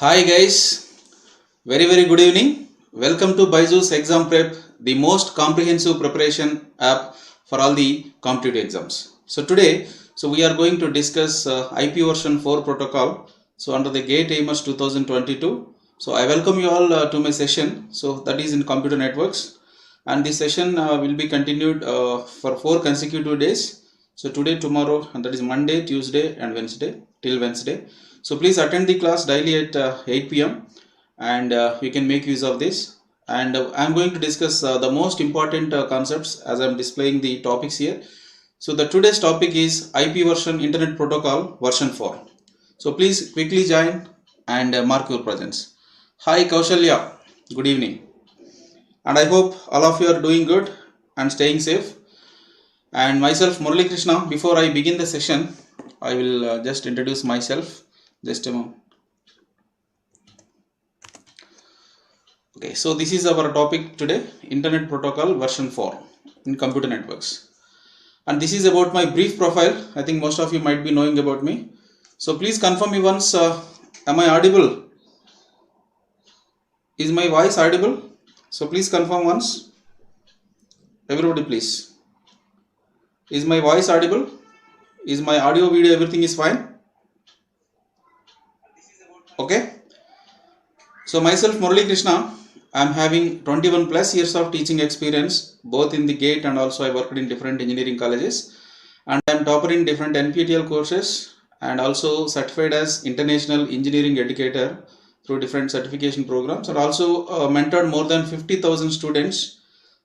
Hi guys, very good evening. Welcome to BYJU'S Exam Prep, the most comprehensive preparation app for all the competitive exams. So today, we are going to discuss IP version 4 protocol. So under the GATE AIMERS 2022. So I welcome you all to my session. So that is in computer networks, and this session will be continued for 4 consecutive days. So today, tomorrow, and that is Monday, Tuesday and Wednesday till Wednesday. So please attend the class daily at 8 p.m. and you can make use of this. And I am going to discuss the most important concepts as I am displaying the topics here. So the today's topic is IP version Internet Protocol version 4. So please quickly join and mark your presence. Hi Kaushalya, good evening. And I hope all of you are doing good and staying safe. And myself Muralikrishna, before I begin the session, I will just introduce myself. Just a moment. Okay, so this is our topic today, Internet Protocol version 4 in computer networks. And this is about my brief profile. I think most of you might be knowing about me. So please confirm me once, am I audible? Is my voice audible? So please confirm once. Everybody please. Is my voice audible? Is my audio, video, everything is fine? Okay. So myself Muralikrishna, I am having 21 plus years of teaching experience both in the GATE and also I worked in different engineering colleges, and I am topper in different NPTEL courses and also certified as international engineering educator through different certification programs, and also mentored more than 50,000 students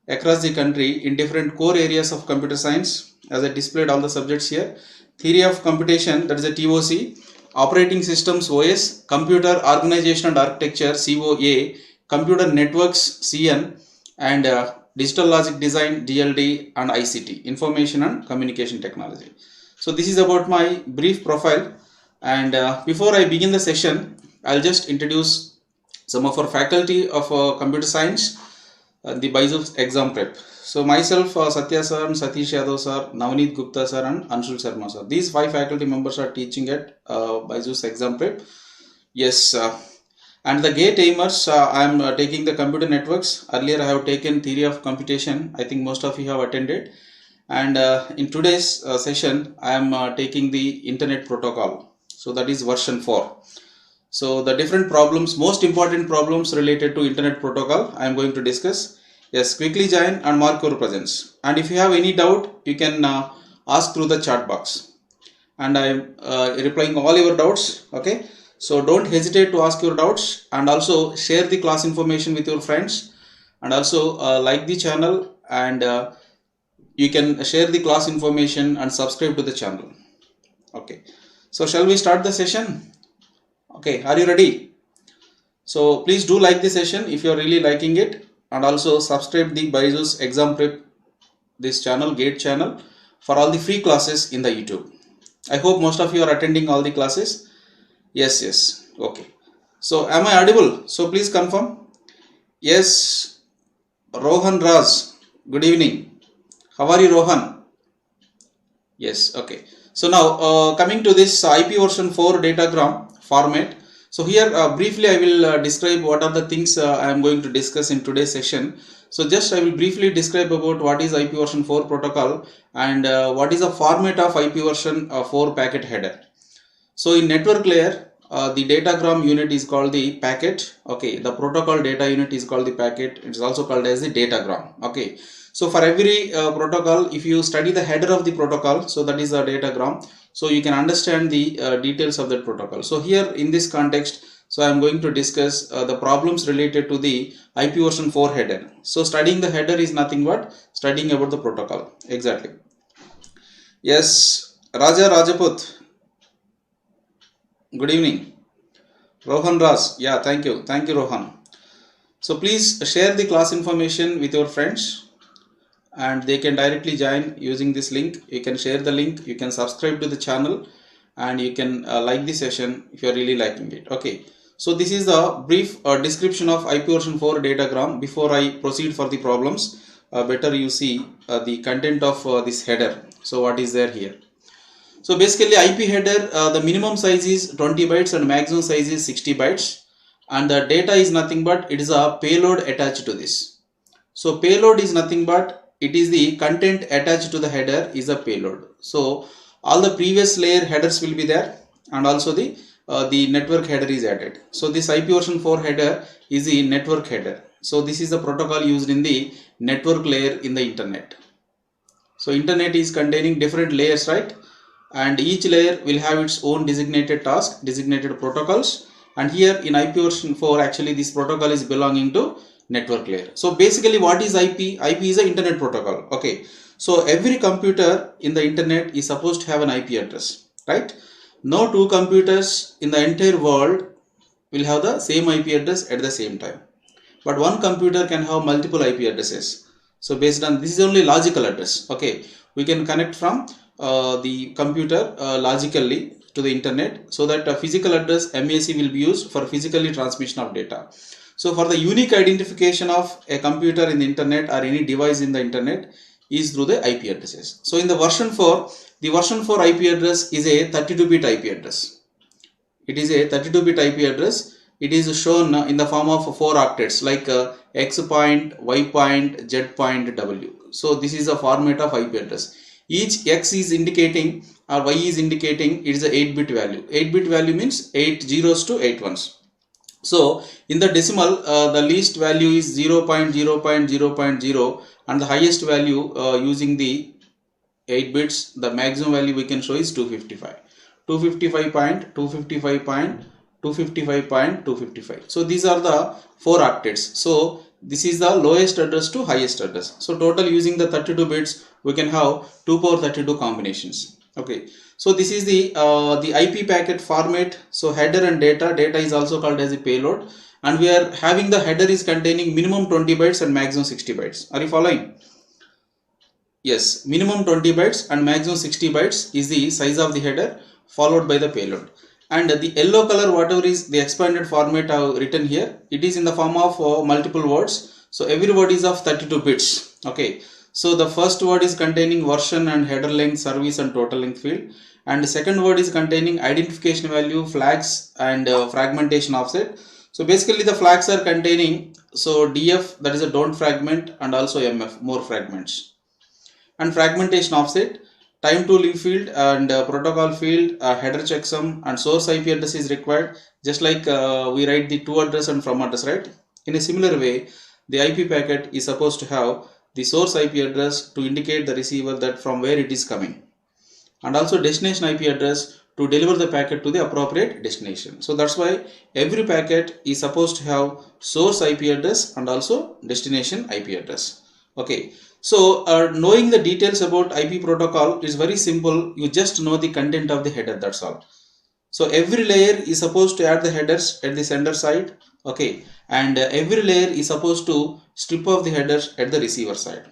across the country in different core areas of computer science, as I displayed all the subjects here: theory of computation, that is a TOC, operating systems OS, computer organization and architecture COA, computer networks CN, and digital logic design DLD, and ICT, information and communication technology. So this is about my brief profile, and before I begin the session, I'll just introduce some of our faculty of computer science, the BYJU'S Exam Prep. So myself, Satya sir, and Satish Yadav sir, Navneet Gupta sir, and Anshul Sharma sir. These 5 faculty members are teaching at BYJU'S Exam Prep. Yes, and the GATE AIMERS, I am taking the computer networks. Earlier I have taken theory of computation. I think most of you have attended. And in today's session, I am taking the Internet Protocol. So that is version 4. So the different problems, most important problems related to Internet Protocol, I am going to discuss. Yes, quickly join and mark your presence. And if you have any doubt, you can ask through the chat box. And I am replying all your doubts. Okay. So don't hesitate to ask your doubts, and also share the class information with your friends, and also like the channel, and you can share the class information and subscribe to the channel. Okay. So shall we start the session? Okay, are you ready? So please do like the session if you are really liking it, and also subscribe the BYJU'S Exam Prep, this channel, GATE channel, for all the free classes in the YouTube. I hope most of you are attending all the classes. Yes, okay. So am I audible? So please confirm. Yes, Rohan Raj, good evening. How are you, Rohan? Yes, okay. So now coming to this IP version 4 datagram format. So here briefly I will describe what are the things I am going to discuss in today's session. So just I will briefly describe about what is IP version 4 protocol, and what is the format of IP version 4 packet header. So in network layer, the datagram unit is called the packet. Okay, the protocol data unit is called the packet. It is also called as the datagram. Okay, so for every protocol, if you study the header of the protocol, so that is the datagram, so you can understand the details of that protocol. So here in this context, so I am going to discuss the problems related to the IP version 4 header. So studying the header is nothing but studying about the protocol. Exactly. Yes, Raja Rajaput, good evening. Rohan Ras, yeah, thank you Rohan. So please share the class information with your friends, and they can directly join using this link. You can share the link, you can subscribe to the channel, and you can like the session if you are really liking it. Okay, so this is the brief description of IP version 4 datagram. Before I proceed for the problems, better you see the content of this header. So what is there here? So basically IP header, the minimum size is 20 bytes and maximum size is 60 bytes. and the data is nothing but it is a payload attached to this. So payload is nothing but it is the content attached to the header is a payload. So all the previous layer headers will be there, and also the network header is added. So this IP version 4 header is the network header. So this is the protocol used in the network layer in the internet. So internet is containing different layers, right? And each layer will have its own designated task, designated protocols. And here in IP version 4, actually this protocol is belonging to network layer. So basically what is IP? IP is an internet protocol. Okay. So every computer in the internet is supposed to have an IP address, right? No two computers in the entire world will have the same IP address at the same time. But one computer can have multiple IP addresses. So based on this is only logical address. Okay. We can connect from the computer logically to the internet, so that a physical address MAC will be used for physically transmission of data. So for the unique identification of a computer in the internet or any device in the internet is through the IP addresses. So in the version 4, the version 4 IP address is a 32-bit IP address. It is a 32-bit IP address. It is shown in the form of 4 octets like X point, Y point, Z point, W. So this is a format of IP address. Each X is indicating or Y is indicating it is a 8-bit value. 8-bit value means 8 zeros to 8 ones. So in the decimal, the least value is 0.0.0.0 and the highest value using the 8 bits, the maximum value we can show is 255. 255.255.255.255. So these are the 4 octets. So this is the lowest address to highest address. So total using the 32 bits, we can have 2 power 32 combinations. Okay. So this is the IP packet format. So header and data is also called as a payload, and we are having the header is containing minimum 20 bytes and maximum 60 bytes. Are you following? Yes, minimum 20 bytes and maximum 60 bytes is the size of the header, followed by the payload. And the yellow color, whatever is the expanded format I have written here, it is in the form of multiple words. So every word is of 32 bits. Okay. So the first word is containing version and header length, service and total length field. And the second word is containing identification value, flags and fragmentation offset. So basically the flags are containing, so DF, that is a don't fragment, and also MF, more fragments. And fragmentation offset, time to leave field and protocol field, header checksum and source IP address is required, just like we write the to address and from address, right? In a similar way, the IP packet is supposed to have the source IP address to indicate the receiver that from where it is coming, and also destination IP address to deliver the packet to the appropriate destination. So that's why every packet is supposed to have source IP address and also destination IP address. Okay. So knowing the details about IP protocol is very simple. You just know the content of the header, that's all. So every layer is supposed to add the headers at the sender side. Okay. And every layer is supposed to strip off the headers at the receiver side.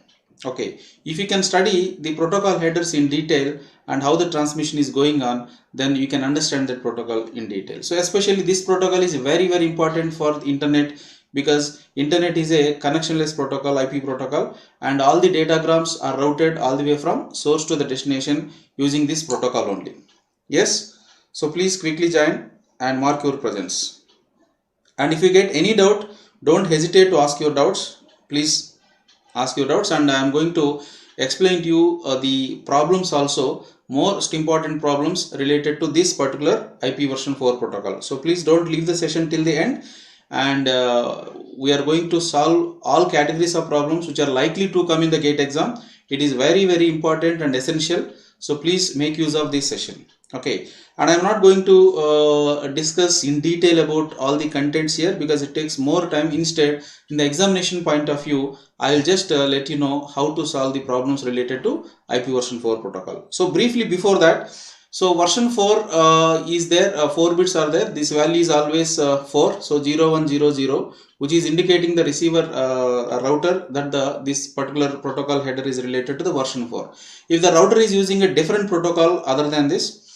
Okay. If you can study the protocol headers in detail and how the transmission is going on, then you can understand that protocol in detail. So especially this protocol is very, very important for the internet, because internet is a connectionless protocol, IP protocol, and all the datagrams are routed all the way from source to the destination using this protocol only. Yes. So please quickly join and mark your presence. And if you get any doubt, don't hesitate to ask your doubts. Please ask your doubts, and I am going to explain to you the problems also, most important problems related to this particular IP version 4 protocol. So please don't leave the session till the end, and we are going to solve all categories of problems which are likely to come in the GATE exam. It is very, very important and essential. So please make use of this session. Okay. And I am not going to discuss in detail about all the contents here, because it takes more time. Instead, in the examination point of view, I will just let you know how to solve the problems related to IP version 4 protocol. So briefly before that, so version 4 is there, 4 bits are there. This value is always 4. So 0100, which is indicating the receiver router that this particular protocol header is related to the version 4. If the router is using a different protocol other than this,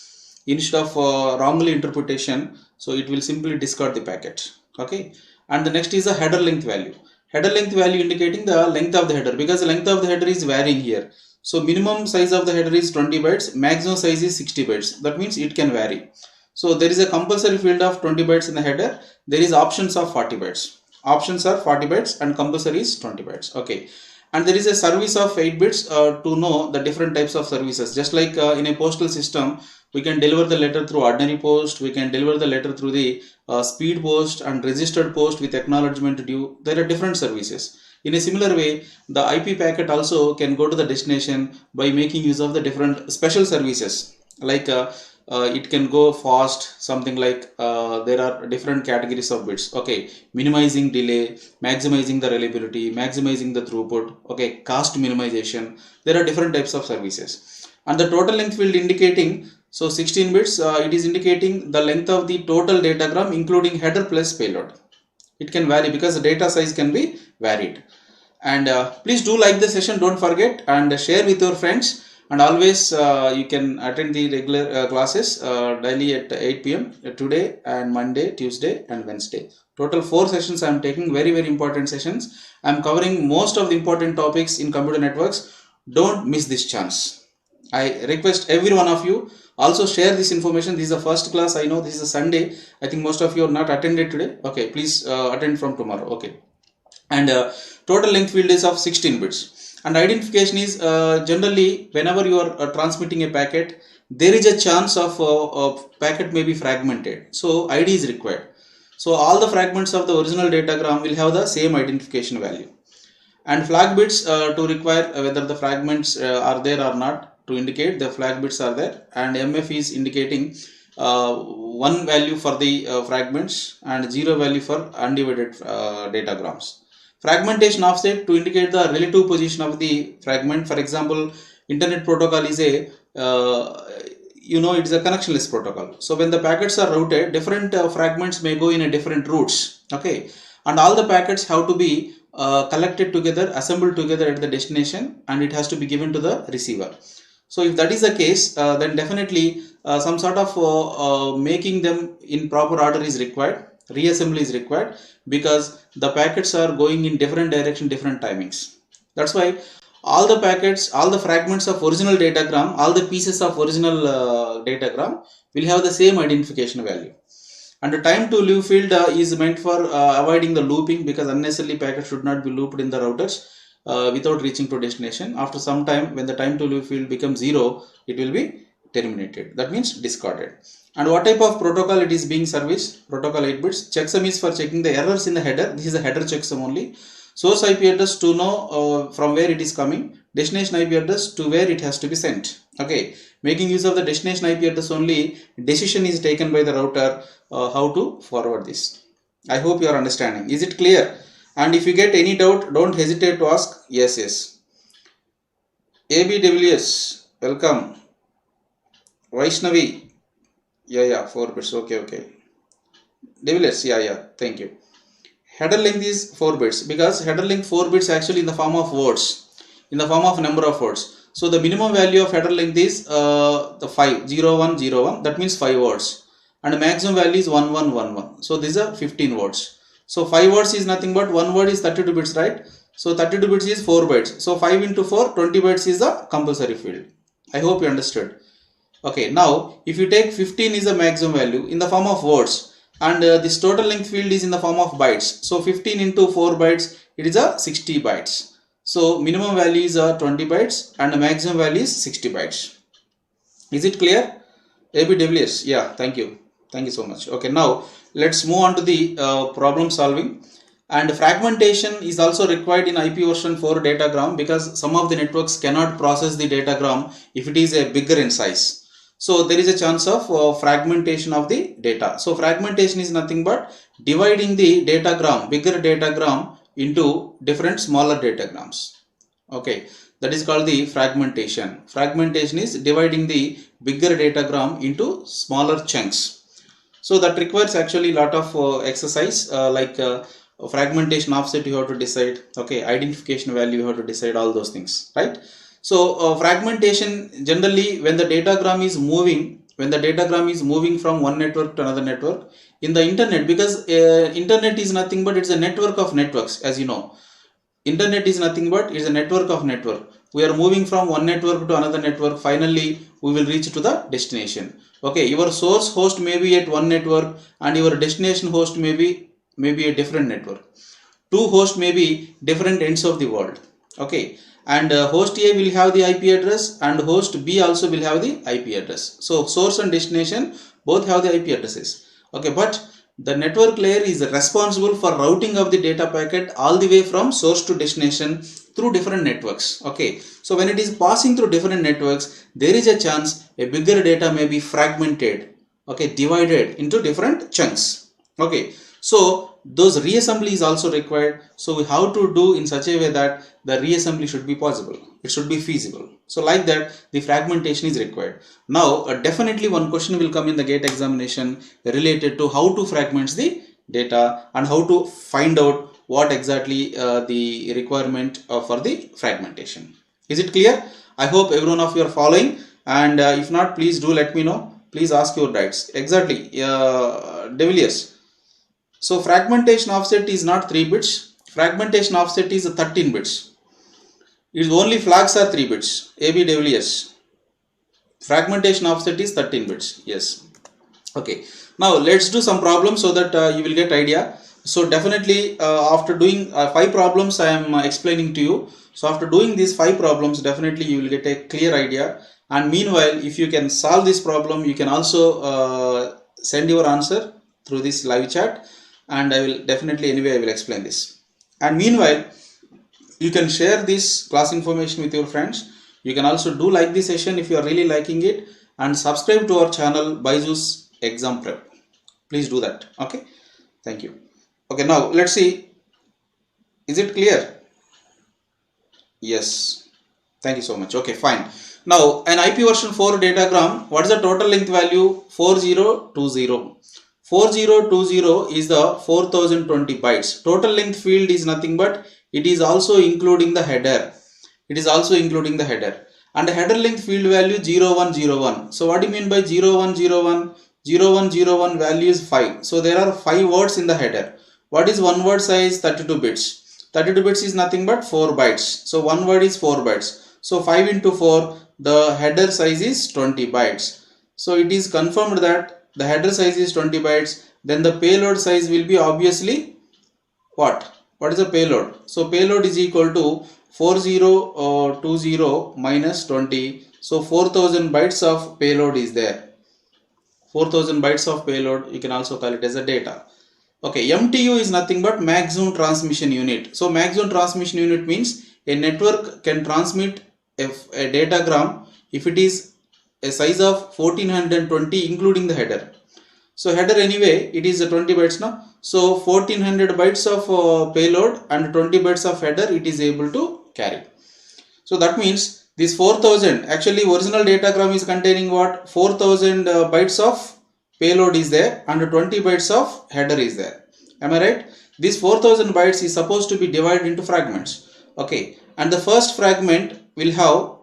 instead of wrongly interpretation, so it will simply discard the packet. Okay. And the next is the header length value. Header length value indicating the length of the header, because the length of the header is varying here. So minimum size of the header is 20 bytes, maximum size is 60 bytes. That means it can vary. So So there is a compulsory field of 20 bytes in the header. There is options of 40 bytes. Options are 40 bytes and compulsory is 20 bytes. Okay. And there is a service of 8 bits to know the different types of services. Just like in a postal system, we can deliver the letter through ordinary post, we can deliver the letter through the speed post and registered post with acknowledgement due. There are different services. In a similar way, the IP packet also can go to the destination by making use of the different special services. Like it can go fast, something like there are different categories of bits. Okay, minimizing delay, maximizing the reliability, maximizing the throughput. Okay, cost minimization. There are different types of services. And the total length field indicating, so 16 bits, it is indicating the length of the total datagram including header plus payload. It can vary because the data size can be varied. And please do like the session, don't forget, and share with your friends. And always you can attend the regular classes daily at 8 p.m. today and Monday, Tuesday and Wednesday. Total 4 sessions I am taking, very important sessions. I am covering most of the important topics in computer networks. Don't miss this chance. I request every one of you also share this information. This is the first class. I know this is a Sunday. I think most of you are not attended today. Okay, please attend from tomorrow. Okay. And total length field is of 16 bits. And identification is generally whenever you are transmitting a packet, there is a chance of packet may be fragmented. So ID is required. So all the fragments of the original datagram will have the same identification value. And flag bits to require whether the fragments are there or not, to indicate the flag bits are there. And MF is indicating 1 value for the fragments and 0 value for undivided datagrams. Fragmentation offset to indicate the relative position of the fragment. For example, internet protocol is a it's a connectionless protocol. So when the packets are routed, different fragments may go in a different routes. Okay, and all the packets have to be collected together, assembled together at the destination, and it has to be given to the receiver. So if that is the case, then definitely some sort of making them in proper order is required. Reassembly is required because the packets are going in different direction, different timings. That's why all the packets, all the fragments of original datagram, all the pieces of original datagram will have the same identification value. And the time to live field is meant for avoiding the looping, because unnecessarily packets should not be looped in the routers without reaching to destination. After some time, when the time to live field becomes 0, it will be terminated. That means discarded. And what type of protocol it is being serviced? Protocol 8 bits. Checksum is for checking the errors in the header. This is a header checksum only. Source IP address to know from where it is coming. Destination IP address to where it has to be sent. Okay. Making use of the destination IP address only, decision is taken by the router how to forward this. I hope you are understanding. Is it clear? And if you get any doubt, don't hesitate to ask. Yes. ABWS, welcome. Vaishnavi. Yeah, 4 bits. Okay. Devilers, yeah, thank you. Header length is 4 bits because header length 4 bits actually in the form of words, in the form of number of words. So the minimum value of header length is the 50101. That means 5 words, and the maximum value is 1111. So these are 15 words. So 5 words is nothing but 1 word is 32 bits, right? So 32 bits is 4 bytes. So 5 into 4, 20 bytes is the compulsory field. I hope you understood. Okay, now if you take 15 is the maximum value in the form of words, and this total length field is in the form of bytes. So 15 into 4 bytes, it is a 60 bytes. So minimum value is 20 bytes and the maximum value is 60 bytes. Is it clear? ABWS, yeah, thank you so much. Okay, now let's move on to the problem solving. And fragmentation is also required in IP version 4 datagram, because some of the networks cannot process the datagram if it is a bigger in size. So there is a chance of fragmentation of the data. So fragmentation is nothing but dividing the datagram, bigger datagram, into different smaller datagrams. Okay, that is called the fragmentation. Fragmentation is dividing the bigger datagram into smaller chunks. So that requires actually a lot of exercise, like fragmentation offset you have to decide. Okay, identification value you have to decide, all those things, right? So fragmentation generally when the datagram is moving from one network to another network in the internet, because internet is nothing but it's a network of networks. As you know, internet is nothing but it's a network of network. we are moving from one network to another network. Finally, we will reach to the destination. Okay, your source host may be at one network and your destination host may be a different network. Two hosts may be different ends of the world. Okay, and host A will have the IP address and host B also will have the IP address. So source and destination both have the IP addresses. Okay, but the network layer is responsible for routing of the data packet all the way from source to destination through different networks. Okay, so when it is passing through different networks, there is a chance a bigger data may be fragmented, okay, divided into different chunks. Okay, so those reassembly is also required. So we have to do in such a way that the reassembly should be possible, it should be feasible. So like that, the fragmentation is required. Now definitely one question will come in the GATE examination related to how to fragment the data and how to find out what exactly the requirement for the fragmentation. Is it clear? I hope everyone of you are following, and if not, please do let me know. Please ask your doubts. Exactly, De Villiers. So fragmentation offset is not 3 bits, fragmentation offset is 13 bits. Its only flags are 3 bits. AB De Villiers. Fragmentation offset is 13 bits. Yes. Okay. Now let's do some problems so that you will get idea. So definitely after doing 5 problems I am explaining to you. So after doing these 5 problems, definitely you will get a clear idea. And meanwhile, if you can solve this problem, you can also send your answer through this live chat. And I will definitely, anyway, I will explain this. And meanwhile, you can share this class information with your friends. You can also do like this session if you are really liking it, and subscribe to our channel BYJU'S Exam Prep. Please do that. Okay. Thank you. Okay. Now let's see. Is it clear? Yes. Thank you so much. Okay. Fine. Now an IP version 4 datagram. What is the total length value? 4020. 4020 is the 4020 bytes. Total length field is nothing but it is also including the header. It is also including the header. And the header length field value 0101. So what do you mean by 0101? 0101 value is 5. So there are 5 words in the header. What is one word size? 32 bits. 32 bits is nothing but 4 bytes. So one word is 4 bytes. So 5 into 4, the header size is 20 bytes. So it is confirmed that the header size is 20 bytes, then the payload size will be obviously what? What is the payload? So payload is equal to 4020 minus 20. So 4000 bytes of payload is there. 4000 bytes of payload, you can also call it as a data. Okay, MTU is nothing but maximum transmission unit. So maximum transmission unit means a network can transmit a datagram if it is a size of 1420 including the header. So header anyway it is 20 bytes now. So 1400 bytes of payload and 20 bytes of header it is able to carry. So that means this 4000, actually original datagram is containing what? 4000 bytes of payload is there and 20 bytes of header is there. Am I right? This 4000 bytes is supposed to be divided into fragments. Okay, and the first fragment will have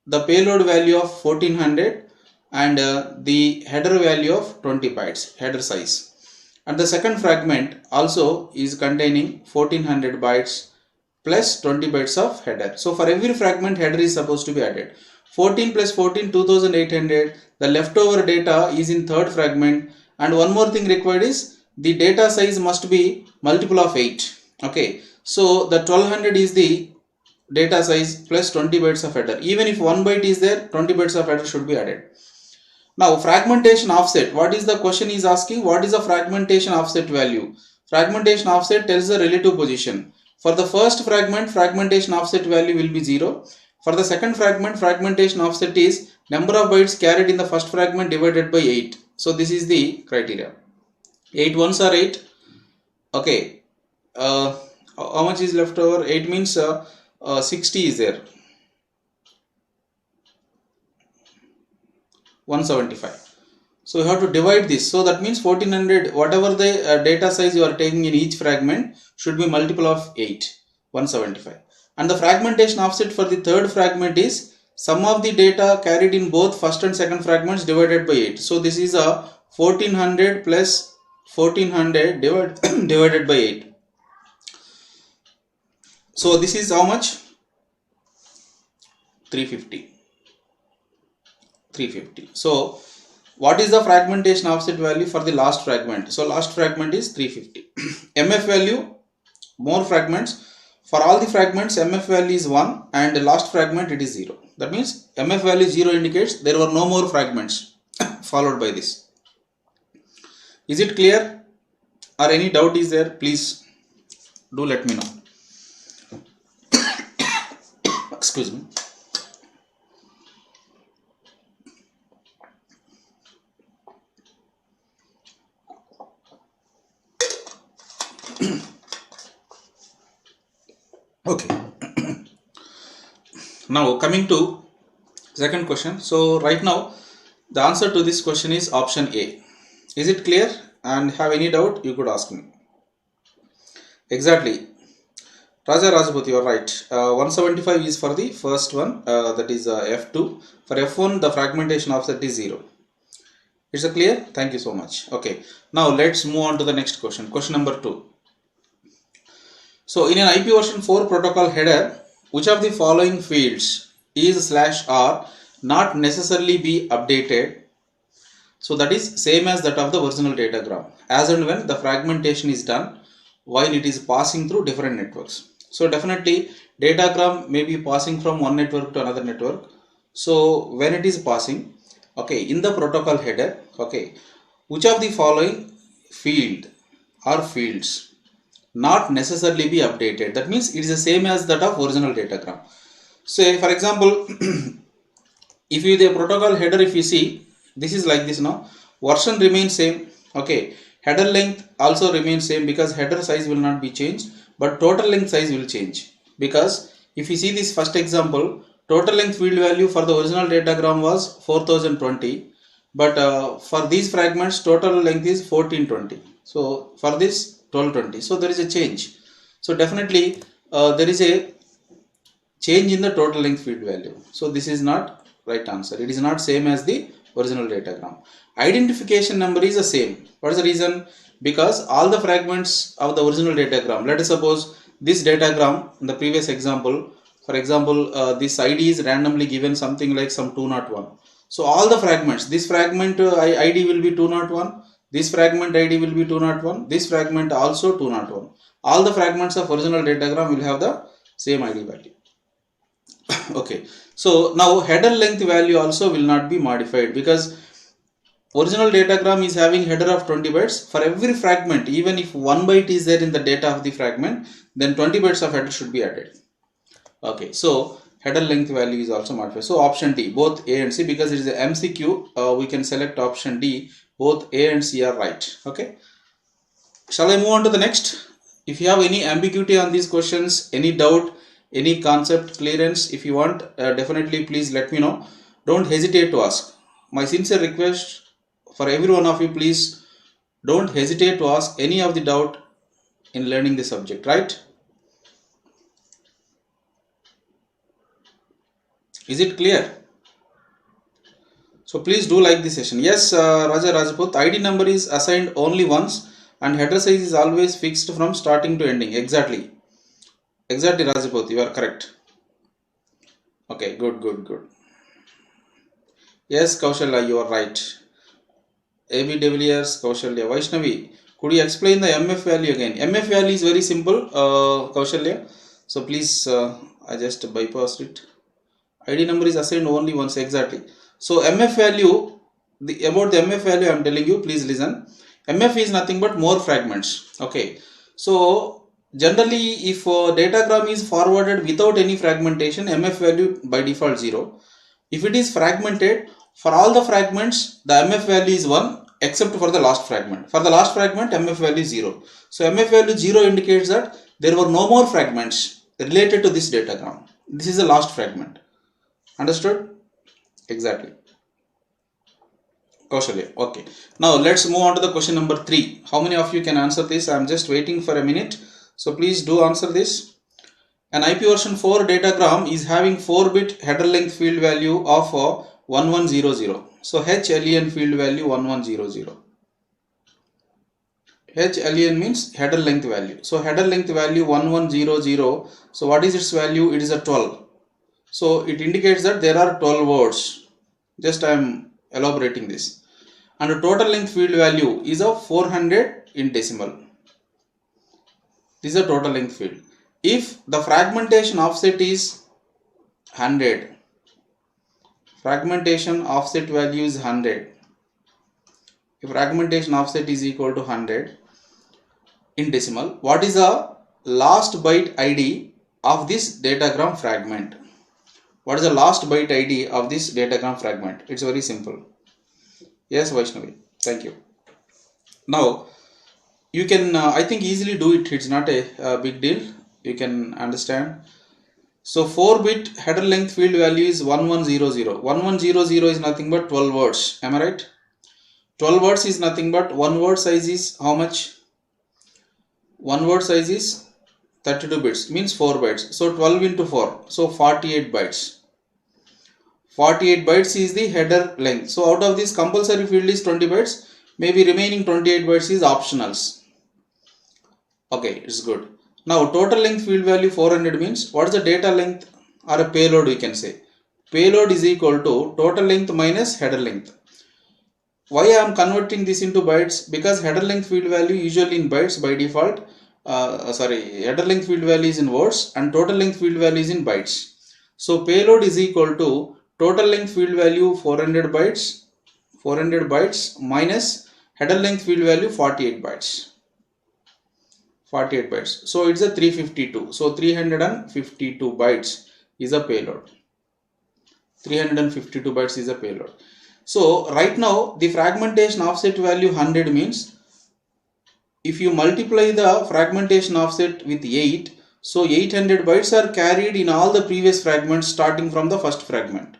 the payload value of 1400 and the header value of 20 bytes, header size. And the second fragment also is containing 1400 bytes plus 20 bytes of header. So for every fragment, header is supposed to be added. 14 plus 14, 2800. The leftover data is in third fragment. And one more thing required is the data size must be multiple of 8. Okay, so the 1200 is the data size plus 20 bytes of header. Even if 1 byte is there, 20 bytes of header should be added. Now fragmentation offset. What is the question is asking? What is the fragmentation offset value? Fragmentation offset tells the relative position. For the first fragment, fragmentation offset value will be 0. For the second fragment, fragmentation offset is number of bytes carried in the first fragment divided by 8. So this is the criteria. 8 ones are 8. Okay. How much is left over? 8 means 60 is there. 175. So you have to divide this. So that means 1400, whatever the data size you are taking in each fragment should be multiple of 8, 175. And the fragmentation offset for the third fragment is sum of the data carried in both first and second fragments divided by 8. So this is a 1400 plus 1400 divided by 8. So this is how much? 350. So what is the fragmentation offset value for the last fragment? So last fragment is 350. MF value, more fragments. For all the fragments, MF value is 1 and the last fragment it is 0. That means MF value 0 indicates there were no more fragments followed by this. Is it clear or any doubt is there? Please do let me know. Excuse me. Okay. Now coming to second question. So right now the answer to this question is option A. Is it clear? And have any doubt you could ask me. Exactly. Raja Rajaput, you are right. 175 is for the first one, that is F2. For F1 the fragmentation offset is 0. Is it clear? Thank you so much. Okay. Now let's move on to the next question. Question number 2. So in an IP version 4 protocol header, which of the following fields is /r not necessarily be updated? So that is same as that of the original datagram, as and when the fragmentation is done while it is passing through different networks. So definitely datagram may be passing from one network to another network. So when it is passing, okay, in the protocol header, okay, which of the following field or fields not necessarily be updated? That means it is the same as that of original datagram. Say for example, if you the protocol header, if you see, this is like this now, version remains same, okay, header length also remains same because header size will not be changed, but total length size will change. Because if you see this first example, total length field value for the original datagram was 4020, but for these fragments total length is 1420. So for this 1220. So there is a change. So definitely there is a change in the total length field value. So this is not right answer. It is not same as the original datagram. Identification number is the same. What is the reason? Because all the fragments of the original datagram, let us suppose this datagram in the previous example, for example, this ID is randomly given something like some 201. So all the fragments, this fragment ID will be 201. This fragment ID will be 201. This fragment also 201. All the fragments of original datagram will have the same ID value. Okay. So now header length value also will not be modified because original datagram is having header of 20 bytes. For every fragment, even if 1 byte is there in the data of the fragment, then 20 bytes of header should be added. Okay. So header length value is also modified. So option D, both A and C, because it is a MCQ, we can select option D. Both A and C are right. Okay. Shall I move on to the next? If you have any ambiguity on these questions, any doubt, any concept clearance, if you want, definitely please let me know. Don't hesitate to ask. My sincere request for every one of you, please don't hesitate to ask any of the doubt in learning the subject, right? Is it clear? So please do like this session. Yes, Raja Rajaput, ID number is assigned only once and header size is always fixed from starting to ending. Exactly. Exactly, Rajaput, you are correct. Okay, good. Yes, Kaushalya, you are right. AB de Villiers, Kaushalya. Vaishnavi, could you explain the MF value again? MF value is very simple, Kaushalya. So please, I just bypassed it. ID number is assigned only once. Exactly. So MF value, about the MF value I am telling you, please listen. MF is nothing but more fragments. Okay. So generally if datagram is forwarded without any fragmentation, MF value by default 0. If it is fragmented, for all the fragments the MF value is 1 except for the last fragment. For the last fragment MF value is 0. So MF value 0 indicates that there were no more fragments related to this datagram. This is the last fragment. Understood? Exactly. Kaushalya. Okay. Now let's move on to the question number 3. How many of you can answer this? I am just waiting for a minute. So please do answer this. An IP version 4 datagram is having 4-bit header length field value of 1100. So HLEN field value 1100. HLEN means header length value. So header length value 1100. So what is its value? It is a 12. So it indicates that there are 12 words. Just I am elaborating this. And the total length field value is of 400 in decimal. This is a total length field. If the fragmentation offset is 100, fragmentation offset value is 100. If fragmentation offset is equal to 100 in decimal, what is the last byte ID of this datagram fragment? What is the last byte ID of this datagram fragment? It's very simple. Yes, Vaishnavi. Thank you. Now, you can, I think, easily do it. It's not a big deal. You can understand. So 4-bit header length field value is 1100. 1100 is nothing but 12 words. Am I right? 12 words is nothing but one word size is how much? One word size is 32 bits, means 4 bytes. So 12 into 4, so 48 bytes. 48 bytes is the header length. So out of this, compulsory field is 20 bytes. Maybe remaining 28 bytes is optionals. Okay, it's good. Now total length field value 400 means what is the data length or a payload we can say. Payload is equal to total length minus header length. Why I am converting this into bytes? Because header length field value usually in bytes by default. Header length field value is in words and total length field value is in bytes. So payload is equal to total length field value 400 bytes minus header length field value 48 bytes. 48 bytes. So it's a 352. So 352 bytes is a payload. 352 bytes is a payload. So right now the fragmentation offset value 100 means if you multiply the fragmentation offset with 8, so 800 bytes are carried in all the previous fragments starting from the first fragment.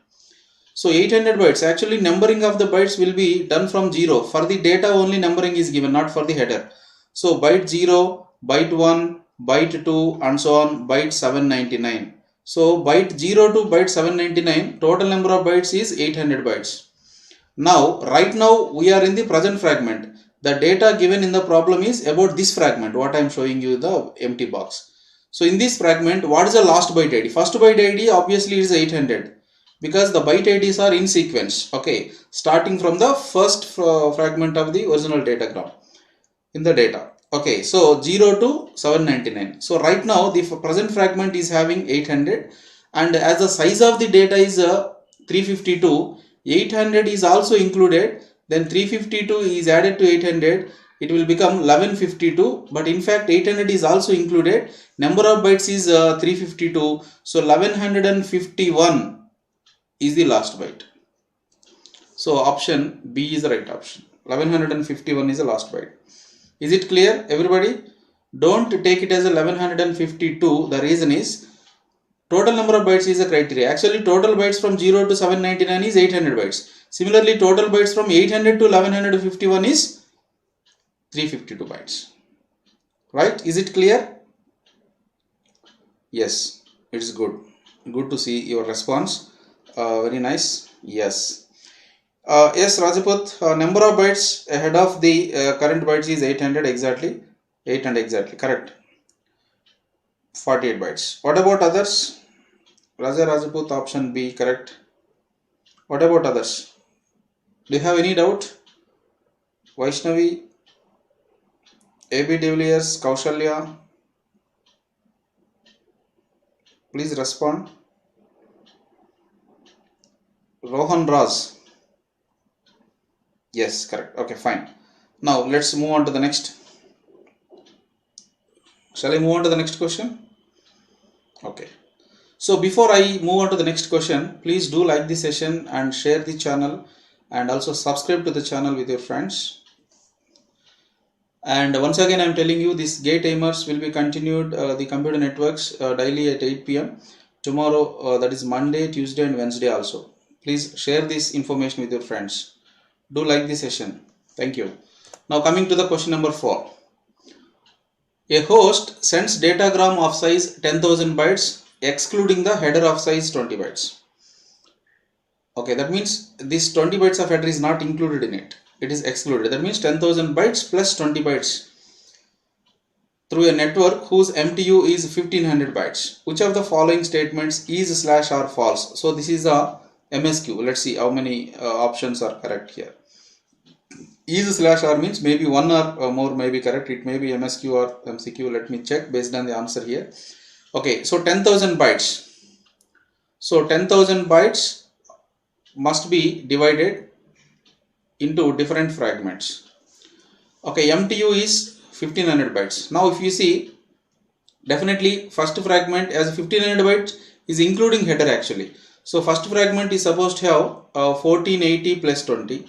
So 800 bytes, actually numbering of the bytes will be done from 0. For the data only numbering is given, not for the header. So byte 0, byte 1, byte 2 and so on, byte 799. So byte 0 to byte 799, total number of bytes is 800 bytes. Now, right now we are in the present fragment. The data given in the problem is about this fragment, what I am showing you the empty box. So in this fragment, what is the last byte ID? First byte ID obviously is 800 because the byte IDs are in sequence, okay, starting from the first fragment of the original datagram in the data. Okay, so 0 to 799. So right now the present fragment is having 800 and as the size of the data is 352, 800 is also included, then 352 is added to 800, it will become 1152, but in fact 800 is also included, number of bytes is 352, so 1151 is the last byte. So option B is the right option. 1151 is the last byte. Is it clear everybody? Don't take it as 1152. The reason is total number of bytes is a criteria. Actually total bytes from 0 to 799 is 800 bytes. Similarly total bytes from 800 to 1151 is 352 bytes. Right? Is it clear? Yes, it's good. Good to see your response. Very nice. Yes. Yes, Rajaput, number of bytes ahead of the current bytes is 800 exactly. 800 exactly, correct. 48 bytes. What about others? Raja Rajaput, option B, correct. What about others? Do you have any doubt? Vaishnavi, AB de Villiers, Kaushalya, please respond. Rohan Raj. Yes, correct. Okay, fine. Now let's move on to the next. Shall I move on to the next question? Okay. So before I move on to the next question, please do like the session and share the channel and also subscribe to the channel with your friends. And once again, I am telling you this GATE AIMERS will be continued, the computer networks daily at 8 p.m. Tomorrow, that is Monday, Tuesday and Wednesday also. Please share this information with your friends. Do like the session. Thank you. Now coming to the question number 4. A host sends datagram of size 10,000 bytes excluding the header of size 20 bytes. Okay, that means this 20 bytes of header is not included in it. It is excluded. That means 10,000 bytes plus 20 bytes. through a network whose MTU is 1500 bytes. Which of the following statements is slash or false? So this is a MSQ. Let's see how many options are correct here. Is slash or means maybe one or more may be correct. It may be MSQ or MCQ. Let me check based on the answer here. Okay, so 10,000 bytes. So 10,000 bytes must be divided into different fragments. Okay, MTU is 1500 bytes. Now if you see, definitely first fragment as 1500 bytes is including header actually. So first fragment is supposed to have 1480 plus 20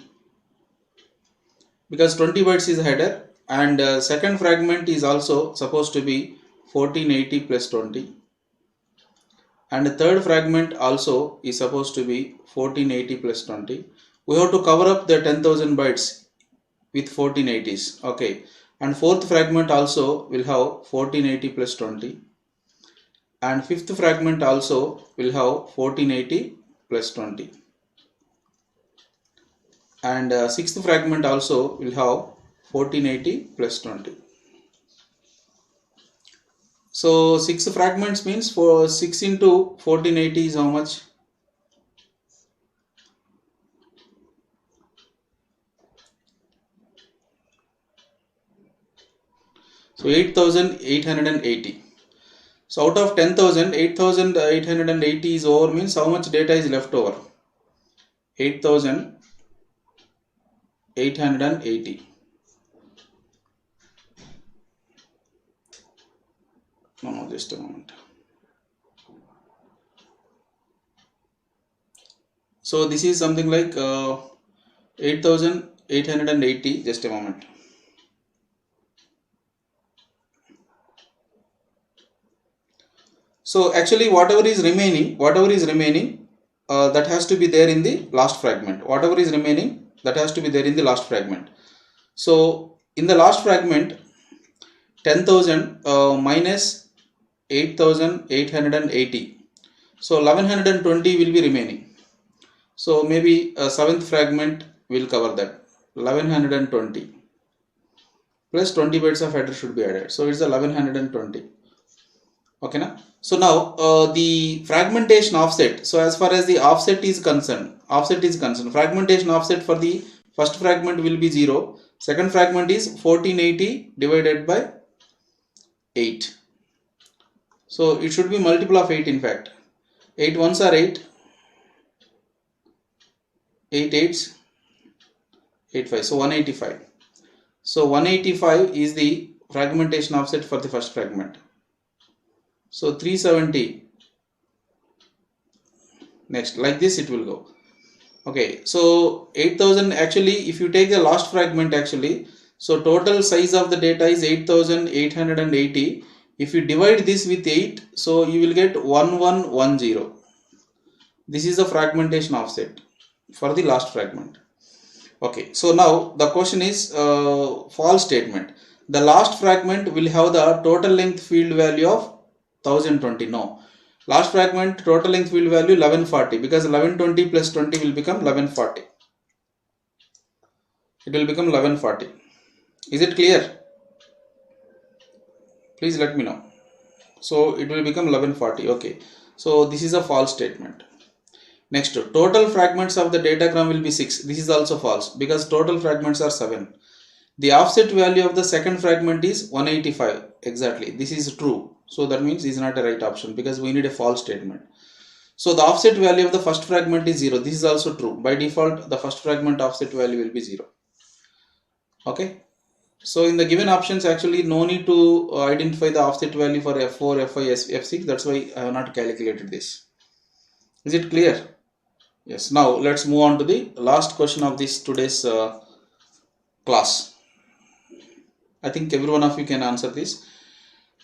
because 20 bytes is header, and second fragment is also supposed to be 1480 plus 20, and the third fragment also is supposed to be 1480 plus 20. We have to cover up the 10,000 bytes with 1480s. Okay, and fourth fragment also will have 1480 plus 20, and fifth fragment also will have 1480 plus 20, and sixth fragment also will have 1480 plus 20. So 6 fragments means for 6 into 1480 is how much? So 8880. So out of 10,000, 8880 is over means how much data is left over? 8880. No, just a moment. So this is something like 8880. Just a moment. So actually whatever is remaining that has to be there in the last fragment. Whatever is remaining that has to be there in the last fragment. So in the last fragment, 10,000 minus 8,880. So 1120 will be remaining. So maybe a seventh fragment will cover that. 1120 plus 20 bytes of header should be added. So it's 1120. Okay, na? So now the fragmentation offset. So as far as the offset is concerned, fragmentation offset for the first fragment will be 0. Second fragment is 1480 divided by 8. So it should be multiple of 8 in fact. 8 ones are 8. 8 8s, 8 5. So 185. So 185 is the fragmentation offset for the first fragment. So 370. Next, like this it will go. Okay, so 8000 actually, if you take the last fragment actually, so total size of the data is 8880. If you divide this with 8, so you will get 1110. This is the fragmentation offset for the last fragment. Okay, so now the question is false statement. The last fragment will have the total length field value of 1020. No, last fragment total length field value 1140 because 1120 plus 20 will become 1140. It will become 1140. Is it clear? Please let me know. So it will become 1140. Okay, so this is a false statement. Next, total fragments of the datagram will be 6. This is also false because total fragments are 7. The offset value of the second fragment is 185 exactly. This is true. So that means this is not a right option because we need a false statement. So the offset value of the first fragment is 0. This is also true. By default, the first fragment offset value will be 0. Okay. So in the given options, actually no need to identify the offset value for F4, F5, F6. That's why I have not calculated this. Is it clear? Yes. Now let's move on to the last question of this today's class. I think every one of you can answer this.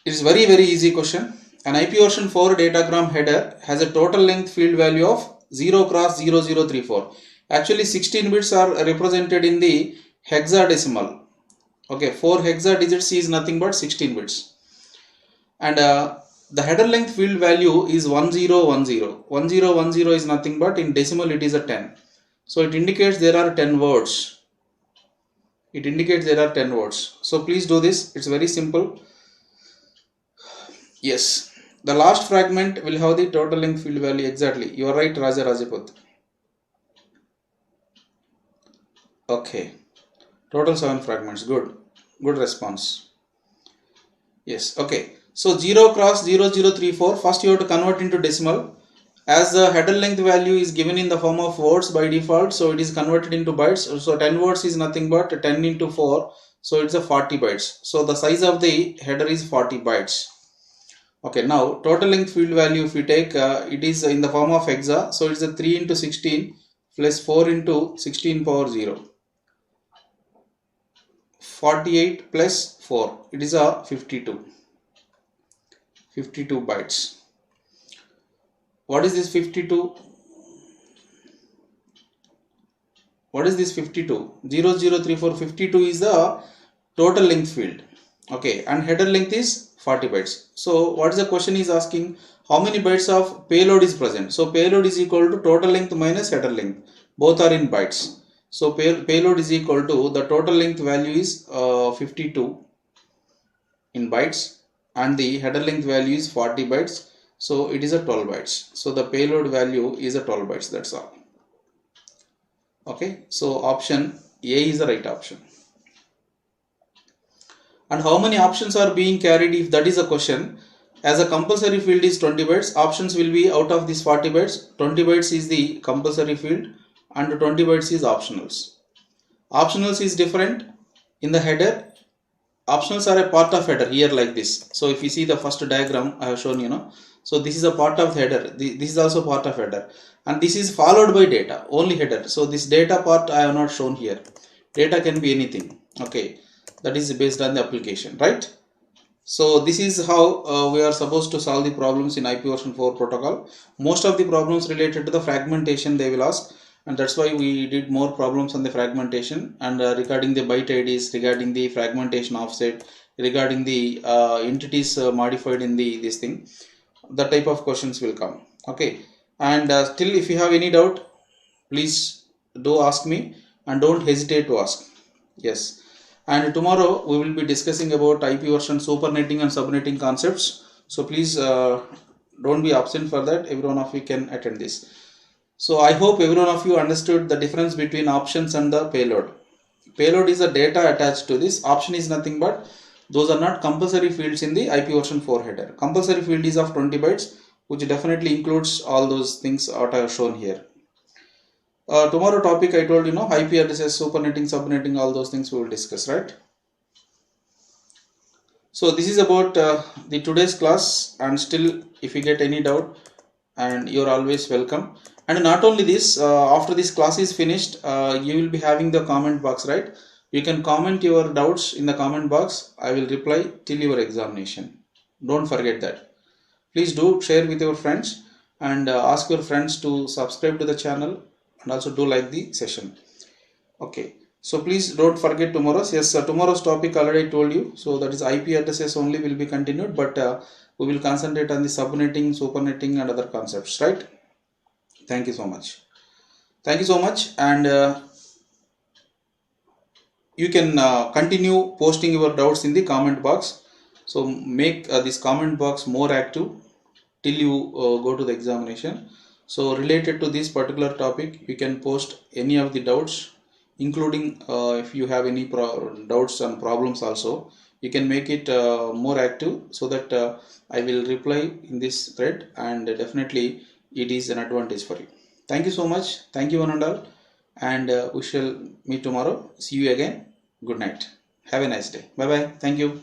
It is very easy question. An IP version 4 datagram header has a total length field value of 0 cross 0034. Actually 16 bits are represented in the hexadecimal. Okay, 4 hexa digits is nothing but 16 bits. And the header length field value is 1010. 1010 is nothing but in decimal it is a 10. So it indicates there are 10 words. So please do this. It's very simple. Yes, the last fragment will have the total length field value. Exactly, you are right, Raja Rajaput. Okay, total 7 fragments. Good response. Yes, okay. So 0 cross 0034, first you have to convert into decimal. As the header length value is given in the form of words by default, so it is converted into bytes. So 10 words is nothing but 10 into 4, so it's a 40 bytes. So the size of the header is 40 bytes. Okay, now total length field value, if we take, it is in the form of hexa, so it's a 3 into 16 plus 4 into 16 power 0. 48 plus 4, it is a 52 bytes. What is this 52? What is this 52? 0034, 52 is the total length field. Okay, and header length is 40 bytes. So what is the question is asking? How many bytes of payload is present? So payload is equal to total length minus header length. Both are in bytes. So payload is equal to the total length value is 52 in bytes and the header length value is 40 bytes. So it is a 12 bytes. So the payload value is a 12 bytes. That's all. Okay. So option A is the right option. And how many options are being carried, if that is a question? As a compulsory field is 20 bytes, options will be out of this 40 bytes. 20 bytes is the compulsory field and 20 bytes is optionals. Optionals is different. In the header, optionals are a part of header here like this. So if you see the first diagram I have shown, so this is a part of header. This is also part of header, and this is followed by data, only header. So this data part I have not shown here. Data can be anything. Okay, that is based on the application, right? So this is how we are supposed to solve the problems in IP version 4 protocol. Most of the problems related to the fragmentation they will ask, and that's why we did more problems on the fragmentation and regarding the byte IDs, regarding the fragmentation offset, regarding the entities modified in this thing. That type of questions will come. Okay, and still if you have any doubt, please do ask me and don't hesitate to ask. Yes, and tomorrow we will be discussing about IP version supernetting and subnetting concepts. So please don't be absent for that. Every one of you can attend this. So I hope every one of you understood the difference between options and the payload. Payload is the data attached to this. Option is nothing but those are not compulsory fields in the IP version 4 header. Compulsory field is of 20 bytes, which definitely includes all those things what I have shown here. Tomorrow topic I told IP addresses, supernetting, subnetting, all those things we will discuss, right? So this is about the today's class, and still if you get any doubt, and you're always welcome. And not only this, after this class is finished, you will be having the comment box, right? You can comment your doubts in the comment box. I will reply till your examination. Don't forget that. Please do share with your friends and ask your friends to subscribe to the channel and also do like the session. Okay. So please don't forget tomorrow's. Yes, tomorrow's topic already I told you. So that is IP addresses only will be continued, but we will concentrate on the subnetting, supernetting and other concepts, right? Thank you so much. Thank you so much, and you can continue posting your doubts in the comment box. So make this comment box more active till you go to the examination. So related to this particular topic, you can post any of the doubts, including if you have any doubts and problems also. You can make it more active so that I will reply in this thread, and definitely it is an advantage for you. Thank you so much. Thank you one and all, and we shall meet tomorrow. See you again. Good night. Have a nice day. Bye bye. Thank you.